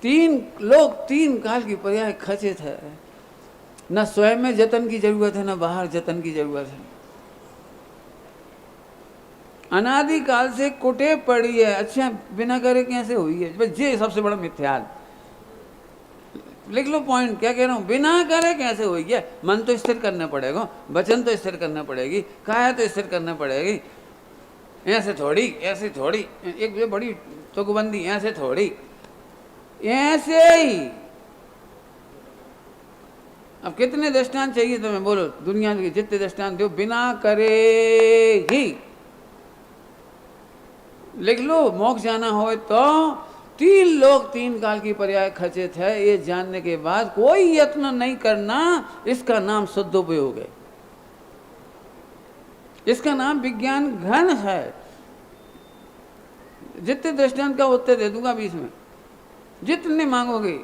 तीन काल की पर्याय खचित है। न स्वयं में जतन की जरूरत है, न बाहर जतन की जरूरत है। अनादि काल से कुटे पड़ी है। अच्छा, बिना करे कैसे हुई है? बस ये सबसे बड़ा मिथ्याल। लिख लो पॉइंट, क्या कह रहा हूं, बिना करे कैसे हुई है? मन तो स्थिर करना पड़ेगा, वचन तो स्थिर करना पड़ेगी, काया तो स्थिर करना पड़ेगी। ऐसे थोड़ी, ऐसे थोड़ी, एक ये बड़ी तुकबंदी, ऐसे थोड़ी, ऐसे ही। अब कितने दृष्टांत चाहिए तुम्हें? बोलो, दुनिया के जितने दृष्टांत दो, बिना करे ही। लिख लो, मोक्ष जाना हो तो तीन लोक तीन काल की पर्याय खचित है, ये जानने के बाद कोई यत्न नहीं करना, इसका नाम शुद्ध उपयोग है, इसका नाम विज्ञान घन है। जितने दृष्टांत का उत्तर दे दूंगा बीच में, जितने मांगोगे।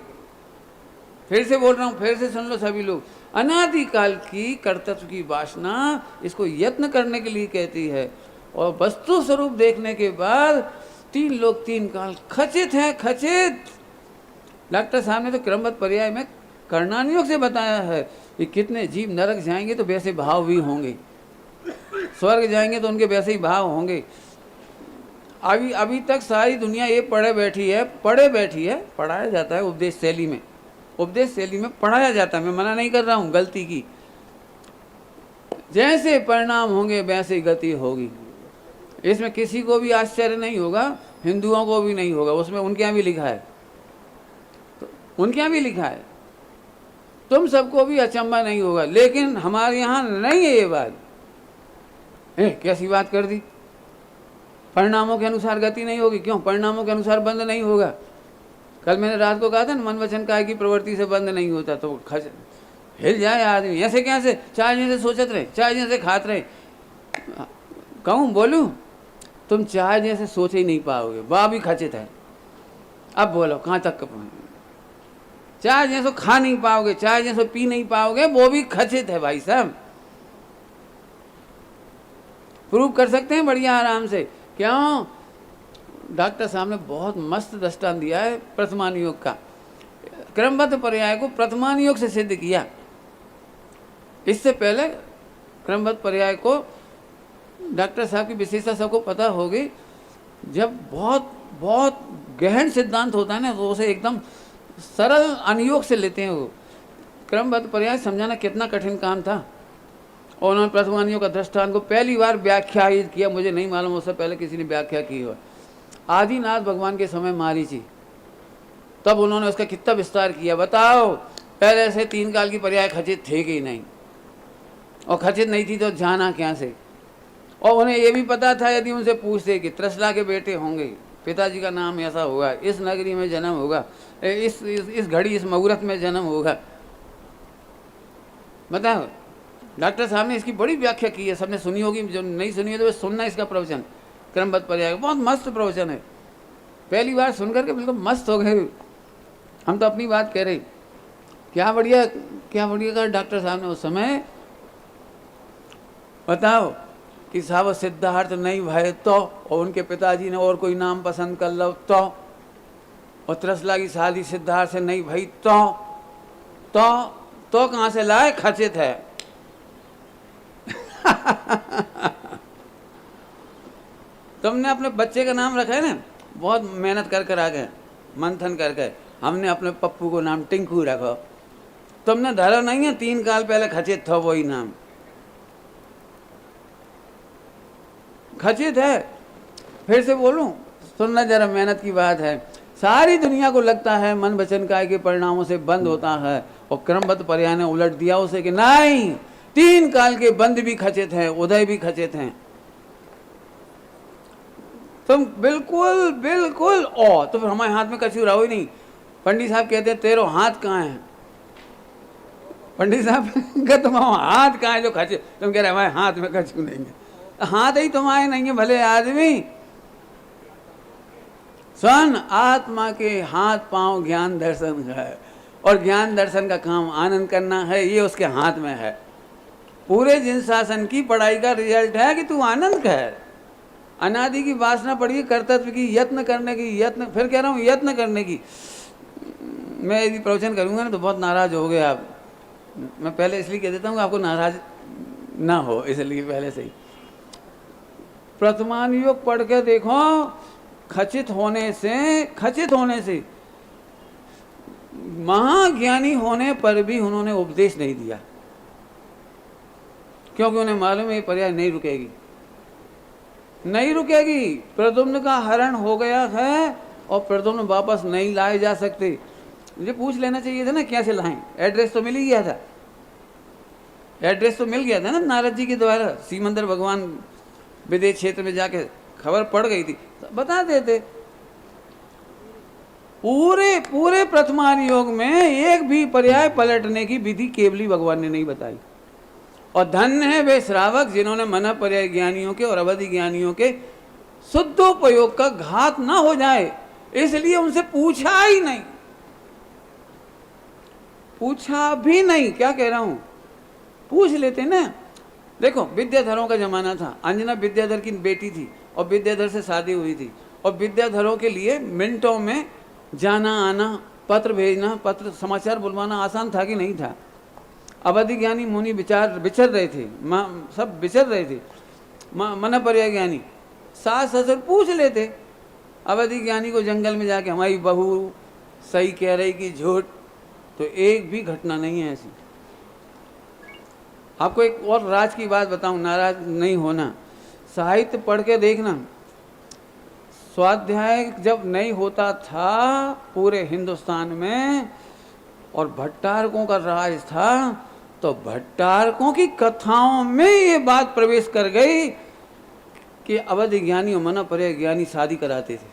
फिर से बोल रहा हूं, फिर से सुन लो सभी लोग। अनादिकाल की कर्तव्य की वासना इसको यत्न करने के लिए कहती है, और वस्तु स्वरूप देखने के बाद तीन लोक तीन काल खचित है, खचित। डॉक्टर साहब ने तो क्रमबद्ध पर्याय में कर्णानुयोग से बताया है कि कितने जीव नरक जाएंगे तो वैसे भाव भी होंगे, स्वर्ग जाएंगे तो उनके वैसे ही भाव होंगे। अभी तक सारी दुनिया ये पढ़े बैठी है, पढ़ाया जाता है उपदेश शैली में, उपदेश शैली में पढ़ाया जाता है। मैं मना नहीं कर रहा हूँ गलती की, जैसे परिणाम होंगे वैसे ही गति होगी। इसमें किसी को भी आश्चर्य नहीं होगा, हिंदुओं को भी नहीं होगा, उसमें उनके यहाँ भी लिखा है, तो उनके यहाँ भी लिखा है, तुम सबको भी अचंभा नहीं होगा। लेकिन हमारे यहाँ नहीं है ये बात। कैसी बात कर दी? परिणामों के अनुसार गति नहीं होगी। क्यों? परिणामों के अनुसार बंद नहीं होगा। कल मैंने रात को कहा था ना, मन वचन काया की प्रवृत्ति से बंद नहीं होता, तो हिल जाए आदमी। ऐसे कैसे? चाय जैसे सोचत रहे, चाय जैसे खात रहे। कहूँ बोलूँ, तुम चाय जैसे सोच ही नहीं पाओगे, वह भी खचित है। अब बोलो कहाँ तक? चाय जैसे खा नहीं पाओगे, चाय जैसे पी नहीं पाओगे, वो भी खचित है भाई साहब। प्रूव कर सकते हैं बढ़िया आराम से। क्यों? डॉक्टर साहब ने बहुत मस्त दृष्टांत दिया है प्रथमानुयोग का। क्रमबद्ध पर्याय को प्रथमानुयोग से सिद्ध किया। इससे पहले क्रमबद्ध पर्याय को डॉक्टर साहब की विशेषता सबको पता होगी। जब बहुत बहुत गहन सिद्धांत होता है ना, तो उसे एकदम सरल अनुयोग से लेते हैं वो। क्रमबद्ध पर्याय समझाना कितना कठिन काम था, और उन्होंने प्रथमानुयोग का दृष्टांत को पहली बार व्याख्यायित किया। मुझे नहीं मालूम उससे पहले किसी ने व्याख्या की हो। आदिनाथ भगवान के समय मारीची, तब उन्होंने उसका कितना विस्तार किया। बताओ, पहले से तीन काल की पर्याय खचित थे कि नहीं? और खचित नहीं थी तो जाना क्या से? और उन्हें यह भी पता था, यदि उनसे पूछते कि त्रसला के बेटे होंगे, पिताजी का नाम ऐसा होगा, इस नगरी में जन्म होगा, इस घड़ी इस मुहूर्त में जन्म होगा, बताओ। डॉक्टर साहब ने इसकी बड़ी व्याख्या की है, सबने सुनी होगी। जो नहीं सुनी है तो सुनना इसका प्रवचन, क्रमबद्ध पर्याय, बहुत मस्त प्रवचन है। पहली बार सुनकर के बिल्कुल मस्त हो गए। हम तो अपनी बात कह रहे, क्या बढ़िया कहा डॉक्टर साहब ने उस समय। बताओ कि साहब सिद्धार्थ नहीं भय तो, और उनके पिताजी ने और कोई नाम पसंद कर लो तो, और त्रसला की शादी सिद्धार्थ से नहीं भई तो कहाँ से लाए? खचित है। तुमने अपने बच्चे का नाम रखा है ना, बहुत मेहनत कर आ गए, मंथन करके। हमने अपने पप्पू को नाम टिंकू रखो। तुमने धरा नहीं है, 3 काल पहले खचित था वही नाम, खचित है। फिर से बोलूं, सुनना जरा, मेहनत की बात है। सारी दुनिया को लगता है मन वचन काया के परिणामों से बंद होता है, और क्रमबद्ध पर्याय ने उलट दिया उसे कि नहीं, 3 काल के बंद भी खचित हैं, उदय भी खचित हैं। तुम बिल्कुल तो फिर हमारे हाथ में कछु रहो ही नहीं। पंडित साहब कहते हैं तेरो हाथ कहाँ है? पंडित साहब का तुम्हारा हाथ कहाँ है जो खचे? तुम कह रहे हमारे हाथ में कछु नहीं है। हाथ ही तुम्हारे नहीं है भले आदमी। सुन, आत्मा के हाथ पांव ज्ञान दर्शन है, और ज्ञान दर्शन का काम आनंद करना है, ये उसके हाथ में है। पूरे जिन शासन की पढ़ाई का रिजल्ट है कि तू आनंद कर। अनादि की वासना पड़ी है कर्तव्य की, यत्न करने की, फिर कह रहा हूँ यत्न करने की। मैं यदि प्रवचन करूँगा ना तो बहुत नाराज हो गए आप। मैं पहले इसलिए कह देता हूँ आपको नाराज ना हो, इसलिए पहले से ही। प्रथमान योग पढ़ के देखो, खचित होने से महाज्ञानी होने पर भी उन्होंने उपदेश नहीं दिया, क्योंकि उन्हें मालूम है ये पर्याय नहीं रुकेगी। प्रद्युम्न का हरण हो गया है और प्रद्युम्न वापस नहीं लाए जा सकते। मुझे पूछ लेना चाहिए था ना कैसे लाएं, एड्रेस तो मिल ही गया था, एड्रेस तो मिल गया था ना नारद जी के द्वारा। सीमंदर भगवान विदेश क्षेत्र में जाके खबर पड़ गई थी, तो बता देते। पूरे प्रथमान योग में एक भी पर्याय पलटने की विधि केवली भगवान ने नहीं बताई। और धन्य है वे श्रावक जिन्होंने मना पर्याय ज्ञानियों के और अवधि ज्ञानियों के शुद्धोपयोग का घात ना हो जाए, इसलिए उनसे पूछा ही नहीं, पूछा भी नहीं। क्या कह रहा हूं, पूछ लेते ना। देखो विद्याधरों का जमाना था, अंजना विद्याधर की बेटी थी और विद्याधर से शादी हुई थी, और विद्याधरों के लिए मिनटों में जाना आना, पत्र भेजना, पत्र समाचार बुलवाना आसान था कि नहीं था। अवधि ज्ञानी मुनि विचर रहे थे, सब विचर रहे थे। मन पर्याय ज्ञानी सास ससुर पूछ लेते अवधि ज्ञानी को जंगल में जाके हमारी बहू सही कह रही कि झूठ, तो एक भी घटना नहीं है ऐसी। आपको एक और राज की बात बताऊं, नाराज नहीं होना, साहित्य पढ़ के देखना। स्वाध्याय जब नहीं होता था पूरे हिंदुस्तान में और भट्टारकों का राज था, तो भट्टारकों की कथाओं में ये बात प्रवेश कर गई कि अवधि ज्ञानी और मना पर्याय ज्ञानी शादी कराते थे।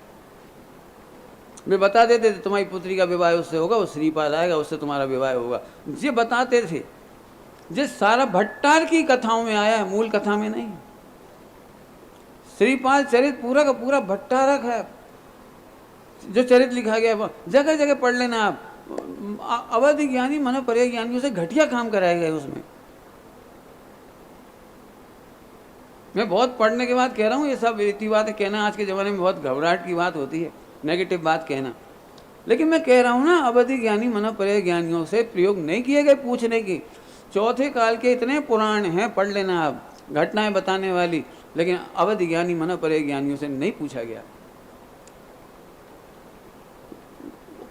वे बता देते थे तुम्हारी पुत्री का विवाह उससे होगा, वो श्रीपाल आएगा, उससे तुम्हारा विवाह होगा। ये बताते थे। ये सारा भट्टार की कथाओं में आया है, मूल कथा में नहीं। श्रीपाल चरित पूरा का पूरा भट्टारक है, जो चरित लिखा गया जगह जगह पढ़ लेना आप। अवधि ज्ञानी मना पर्याय ज्ञानियों से घटिया काम कराए गए उसमें। मैं बहुत पढ़ने के बाद कह रहा हूँ, ये सब रीति बातें कहना आज के ज़माने में बहुत घबराहट की बात होती है, नेगेटिव बात कहना। लेकिन मैं कह रहा हूँ ना, अवधि ज्ञानी मना पर्याय ज्ञानियों से प्रयोग नहीं किए गए पूछने की। चौथे काल के इतने पुराण हैं, पढ़ लेना आप, घटनाएं बताने वाली, लेकिन अवधि ज्ञानी मना पर्याय ज्ञानियों से नहीं पूछा गया।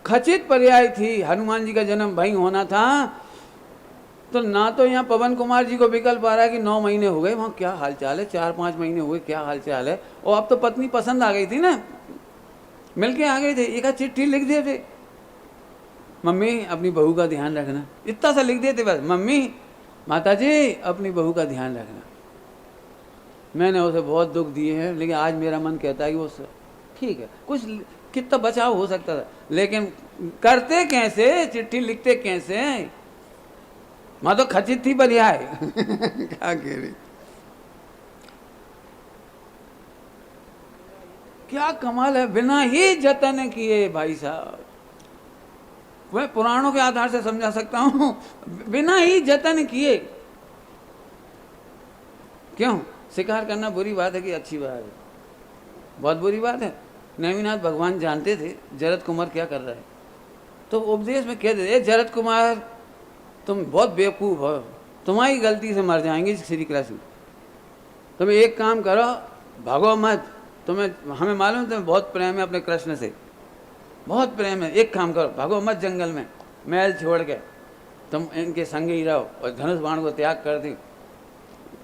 खचित पर्याय थी, हनुमान जी का जन्म वहीं होना था, तो ना तो यहाँ पवन कुमार जी को विकल्प आ रहा है कि 9 महीने हो गए, वहाँ क्या हालचाल है, 4-5 महीने हुए, क्या हालचाल है। और अब तो पत्नी पसंद आ गई थी ना, मिलके आ गए थे, एक आध चिट्ठी लिख देते, मम्मी अपनी बहू का ध्यान रखना, इतना सा लिख देते बस, मम्मी माता जी अपनी बहू का ध्यान रखना। मैंने उसे बहुत दुख दिए हैं, लेकिन आज मेरा मन कहता है कि वो ठीक है, कुछ कितना बचाव हो सकता था, लेकिन करते कैसे, चिट्ठी लिखते कैसे। माँ तो खचित थी पर्याय क्या कह रही, क्या कमाल है, बिना ही जतन किए। भाई साहब, वह पुराणों के आधार से समझा सकता हूं, बिना ही जतन किए। क्यों शिकार करना बुरी बात है कि अच्छी बात है? बहुत बुरी बात है। नेमिनाथ भगवान जानते थे जरद कुमार क्या कर रहा है, तो उपदेश में कह देते, जरद कुमार तुम बहुत बेवकूफ़ हो, तुम्हारी गलती से मर जाएंगे श्री कृष्ण, तुम एक काम करो, भागो मत, तुम्हें हमें मालूम तुम्हें बहुत प्रेम है अपने कृष्ण से, बहुत प्रेम है, एक काम करो, भागो मत जंगल में, महल छोड़ के तुम इनके संग ही रहो और धनुष बाण को त्याग कर दी।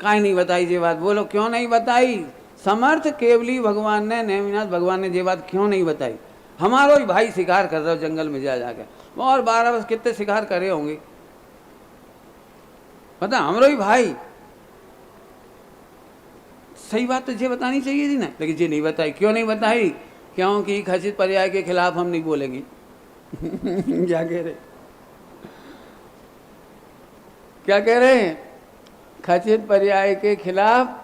काहे नहीं बताई ये बात, बोलो क्यों नहीं बताई? समर्थ केवली भगवान ने, नेमिनाथ भगवान ने ये बात क्यों नहीं बताई? हमारो ही भाई शिकार कर रहा हो जंगल में जा जाके, और 12 वर्ष कितने शिकार करे होंगे पता, हमारो ही भाई। सही बात तो ये बतानी चाहिए थी ना, लेकिन ये नहीं बताई। क्यों नहीं बताई? क्योंकि खचित पर्याय के खिलाफ हम नहीं बोलेंगे क्या कह रहे, क्या कह रहे हैं? खचित पर्याय के खिलाफ।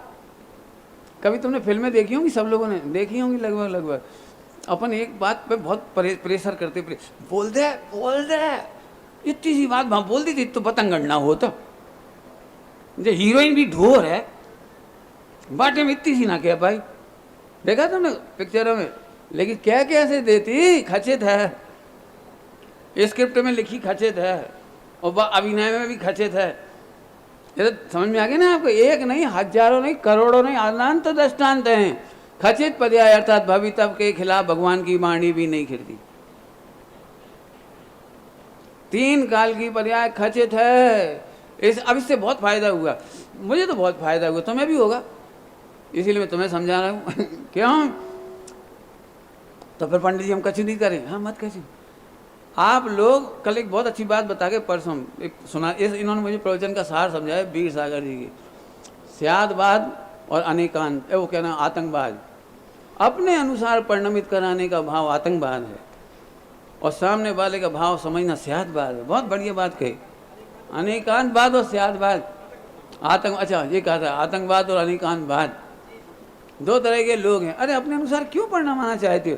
कभी तुमने फिल्में देखी होंगी, सब लोगों ने देखी होंगी लगभग। अपन एक बात पे बहुत प्रेशर करते, बोल दे इतनी सी बात वहां बोल दी थी तो पतंग गणना होता। जो हीरोइन भी ढोर है, बाटे में इतनी सी ना क्या भाई, देखा तुमने पिक्चरों में, लेकिन क्या कैसे देती, खचित है। स्क्रिप्ट में लिखी खचित है और अभिनय में भी खचित है। ये तो समझ में आ गया ना आपको? एक नहीं, हजारों नहीं, करोड़ों नहीं, अनंत दृष्टांत हैं। खचित पर्याय अर्थात भवितव्य के खिलाफ भगवान की वाणी भी नहीं खिलती। 3 काल की पर्याय खचित है। अब इससे बहुत फायदा हुआ, मुझे तो बहुत फायदा हुआ, तुम्हें भी होगा, इसीलिए मैं तुम्हें समझा रहा हूँ। क्यों? तो फिर पंडित जी हम कछु नहीं करें? हाँ, मत कछु। आप लोग कल एक बहुत अच्छी बात बता के परसों एक सुना, इन्होंने मुझे प्रवचन का सार समझाया, वीर सागर जी की। स्यादवाद और अनेकांत, वो कहना आतंकवाद, अपने अनुसार परिणमित कराने का भाव आतंकवाद है और सामने वाले का भाव समझना स्यादवाद है। बहुत बढ़िया बात कही, अनेकांतवाद और स्यादवाद, आतंक, अच्छा ये कहा था आतंकवाद और अनेकांतवाद, 2 तरह के लोग हैं। अरे अपने अनुसार क्यों परिणमाना चाहते हो?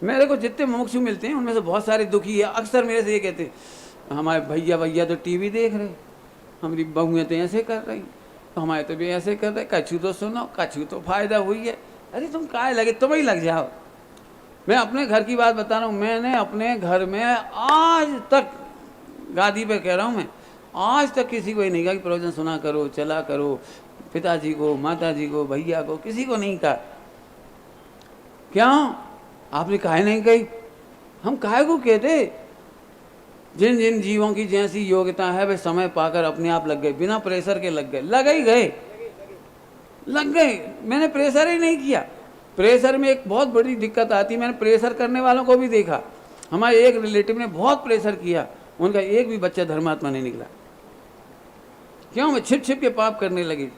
मेरे को जितने मुमुक्षु मिलते हैं उनमें से बहुत सारे दुखी है, अक्सर मेरे से ये कहते हैं हमारे भैया तो टीवी देख रहे, हमारी बहुएं तो ऐसे कर रही, हमारे तो भी ऐसे कर रहे, कछु तो सुनो, कछु तो फायदा हुई है। अरे तुम काय लगे, तुम ही लग जाओ। मैं अपने घर की बात बता रहा हूँ, मैंने अपने घर में आज तक, गादी पे कह रहा हूँ मैं, आज तक किसी को ही नहीं कहा कि प्रवचन सुना करो, चला करो, पिताजी को, माताजी को, भैया को, किसी को नहीं कहा। क्यों? आपने काहे नहीं कही? हम काहे को कहते? जिन जिन जीवों की जैसी योग्यता है वे समय पाकर अपने आप लग गए, बिना प्रेशर के लग गए, लग गए। मैंने प्रेशर ही नहीं किया। प्रेशर में एक बहुत बड़ी दिक्कत आती है, मैंने प्रेशर करने वालों को भी देखा। हमारे एक रिलेटिव ने बहुत प्रेशर किया, उनका एक भी बच्चा धर्मात्मा नहीं निकला। क्यों? मैं छिप छिप के पाप करने लगी।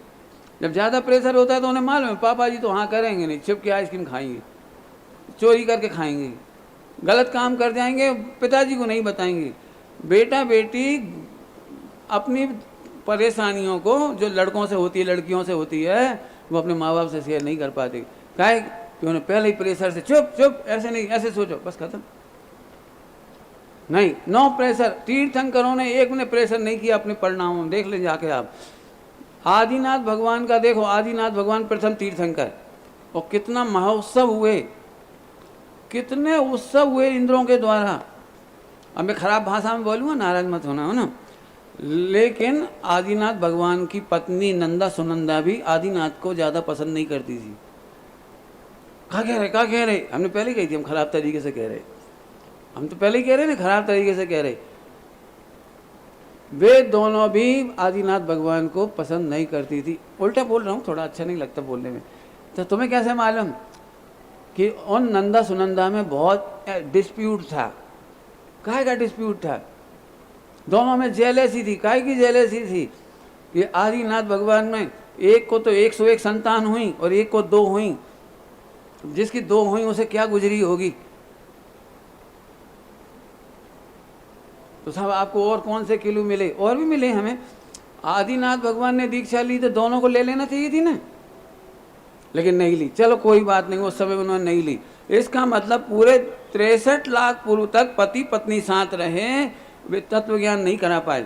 जब ज़्यादा प्रेशर होता है तो उन्हें मालूम है पापा जी तो हाँ करेंगे नहीं, छिप के आइसक्रीम खाएंगे, चोरी करके खाएंगे, गलत काम कर जाएंगे, पिताजी को नहीं बताएंगे। बेटा बेटी अपनी परेशानियों को जो लड़कों से होती है, लड़कियों से होती है, वो अपने माँ बाप से शेयर नहीं कर पाते। काहे कि उन्हें पहले ही प्रेशर से चुप चुप, ऐसे नहीं, ऐसे सोचो, बस खत्म। नहीं, नो प्रेशर। तीर्थंकरों ने एक ने प्रेशर नहीं किया अपने परिणामों में, देख लें जाके आप। आदिनाथ भगवान का देखो, आदिनाथ भगवान प्रथम तीर्थंकर, और कितना महोत्सव हुए, कितने उत्सव हुए इंद्रों के द्वारा। अब मैं खराब भाषा में बोलूँगा, नाराज मत होना, हो ना। लेकिन आदिनाथ भगवान की पत्नी नंदा सुनंदा भी आदिनाथ को ज़्यादा पसंद नहीं करती थी। क्या कह रहे? हमने पहले कही थी हम खराब तरीके से कह रहे, हम तो पहले ही कह रहे ना खराब तरीके से कह रहे। वे दोनों भी आदिनाथ भगवान को पसंद नहीं करती थी। उल्टा बोल रहा हूँ, थोड़ा अच्छा नहीं लगता बोलने में। तो तुम्हें कैसे मालूम कि उन नंदा सुनंदा में बहुत डिस्प्यूट था? काहे का डिस्प्यूट था? दोनों में जेलेसी थी। काहे की जेलेसी थी? कि आदिनाथ भगवान में एक को तो 101 संतान हुई और एक को 2 हुई, जिसकी 2 हुई उसे क्या गुजरी होगी। तो साहब आपको और कौन से किलो मिले? और भी मिले हमें। आदिनाथ भगवान ने दीक्षा ली तो दोनों को ले लेना चाहिए थी ना, लेकिन नहीं ली। चलो कोई बात नहीं, उस समय उन्होंने नहीं ली। इसका मतलब पूरे 63 लाख पूर्व तक पति पत्नी साथ रहे, वे तत्व ज्ञान नहीं करा पाए।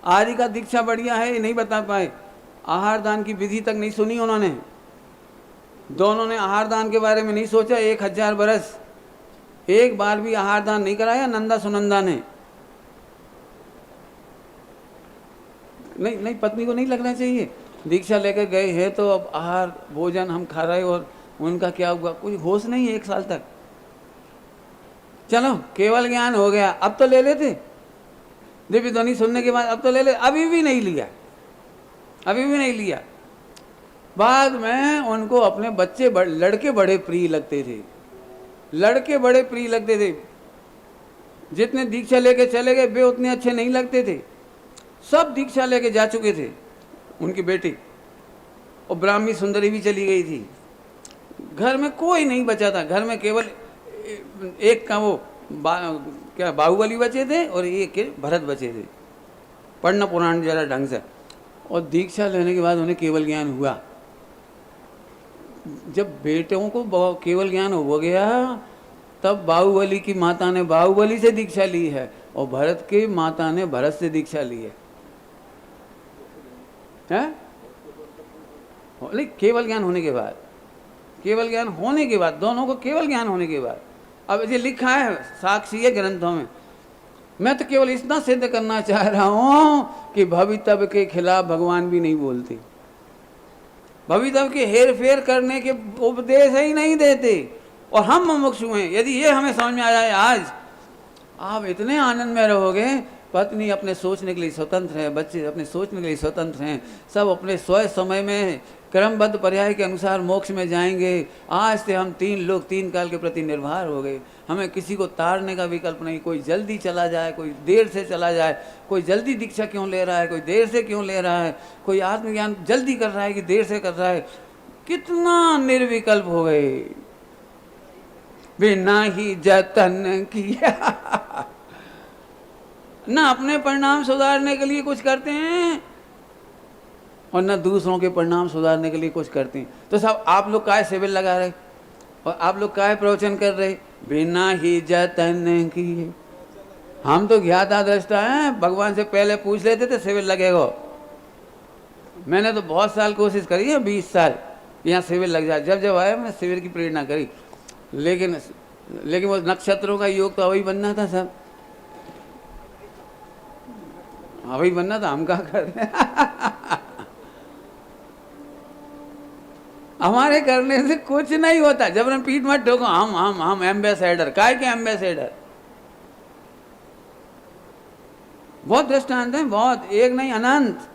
आदि का दीक्षा बढ़िया है, ये नहीं बता पाए। आहार दान की विधि तक नहीं सुनी उन्होंने। दोनों ने आहार दान के बारे में नहीं सोचा। 1000 बरस एक बार भी आहार दान नहीं कराया नंदा सुनंदा ने। नहीं, पत्नी को नहीं लगना चाहिए। दीक्षा लेकर गए हैं तो अब आहार भोजन हम खा रहे, और उनका क्या हुआ? कोई होश नहीं है 1 साल तक। चलो केवल ज्ञान हो गया, अब तो ले लेते। दिव्य ध्वनि सुनने के बाद अब तो ले ले, अभी भी नहीं लिया, अभी भी नहीं लिया। बाद में उनको अपने बच्चे लड़के बड़े प्रिय लगते थे, लड़के बड़े प्रिय लगते थे। जितने दीक्षा लेके चले गए वे उतने अच्छे नहीं लगते थे। सब दीक्षा लेके जा चुके थे उनकी बेटी, और ब्राह्मी सुंदरी भी चली गई थी। घर में कोई नहीं बचा था। घर में केवल एक का वो क्या बाहुबली बचे थे और एक के भरत बचे थे, पढ़ना पुराण जरा ढंग से। और दीक्षा लेने के बाद उन्हें केवल ज्ञान हुआ। जब बेटों को केवल ज्ञान हो गया तब बाहुबली की माता ने बाहुबली से दीक्षा ली है, और भरत की माता ने भरत से दीक्षा ली है। केवल ज्ञान होने के बाद, केवल ज्ञान होने के बाद, दोनों को केवल ज्ञान होने के बाद। अब ये लिखा है साक्षी है ग्रंथों में। मैं तो केवल इतना सिद्ध करना चाह रहा हूं कि भवितव्य के खिलाफ भगवान भी नहीं बोलते, भवितव्य के हेर फेर करने के उपदेश ही नहीं देते। और हम मुमुक्षु हैं। यदि ये हमें समझ में आ जाए आज, आप इतने आनंद में रहोगे। पत्नी अपने सोचने के लिए स्वतंत्र है, बच्चे अपने सोचने के लिए स्वतंत्र हैं, सब अपने स्वयं समय में क्रमबद्ध पर्याय के अनुसार मोक्ष में जाएंगे। आज से हम 3 लोग 3 काल के प्रति निर्भर हो गए। हमें किसी को तारने का विकल्प नहीं। कोई जल्दी चला जाए, कोई देर से चला जाए, कोई जल्दी दीक्षा क्यों ले रहा है, कोई देर से क्यों ले रहा है, कोई आत्मज्ञान जल्दी कर रहा है कि देर से कर रहा है। कितना निर्विकल्प हो गए, बिना ही जतन किया। ना अपने परिणाम सुधारने के लिए कुछ करते हैं और न दूसरों के परिणाम सुधारने के लिए कुछ करते हैं। तो सब आप लोग काहे शिविर लगा रहे और आप लोग काहे प्रवचन कर रहे, बिना ही जतन किए। हम तो ज्ञाता दृष्टा हैं, भगवान से पहले पूछ लेते थे शिविर लगेगा। मैंने तो बहुत साल कोशिश करी है, 20 साल यहाँ शिविर लग जाए। जब जब आया मैं शिविर की प्रेरणा करी, लेकिन वो नक्षत्रों का योग तो अभी बनना था सब, अभी बनना था, हम कहाँ कर रहे हमारे करने से कुछ नहीं होता। जबरन पीठ मत ठोको। हम एम्बेसडर, काय के एम्बेसडर। बहुत दृष्टांत हैं, बहुत, एक नहीं अनंत।